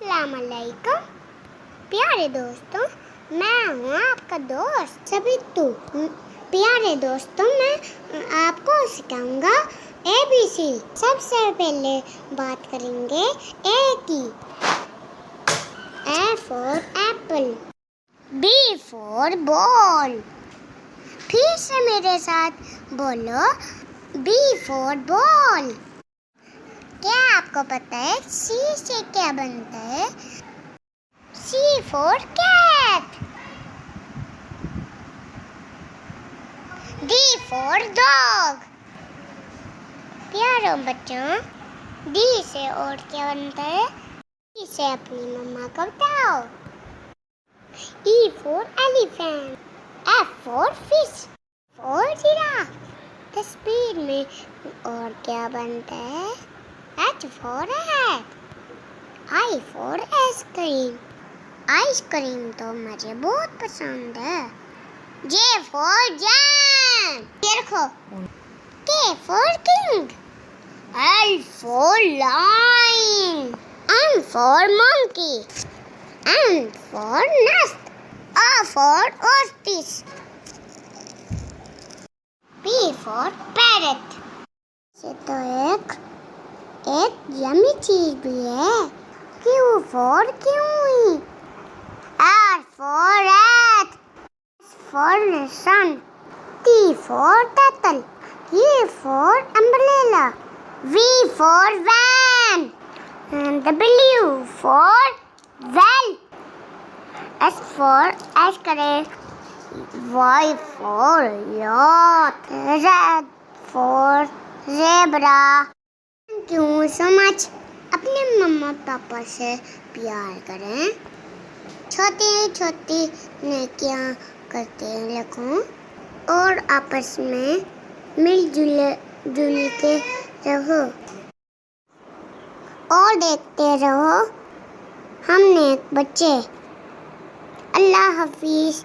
अस्सलामुअलैकुम प्यारे दोस्तों, मैं हूँ आपका दोस्त सबितू। प्यारे दोस्तों, मैं आपको सिखाऊंगा ABC। सबसे पहले बात करेंगे A की। A for apple, B for ball। फिर से मेरे साथ बोलो, B for ball। क्या आपको पता है C से क्या बनता है? C for cat, D for dog। प्यारों बच्चों, D से और क्या बनता है? D से अपनी मम्मा को बताओ। E for elephant, F for fish, for giraffe। तस्वीर में और क्या बनता है? H for hat, I for ice cream। Ice cream तो मुझे बहुत पसंद है। J for jam, ये रखो। K for king, L for lion, M for monkey, N for nest, O for ostrich, P for parrot। ये तो एक यम्मी चीज भी है। Q for kiwi, R for rat, S for sun, T for turtle, U for umbrella, V for van, and W for well, S for ice cream, Y for yacht, Z for zebra। Thank you so much। अपने मम्मा पापा से प्यार करें। छोटी छोटी नेकियां करते रखो और आपस में मिलजुल के रहो और देखते रहो हम नेक बच्चे। अल्लाह हाफिज।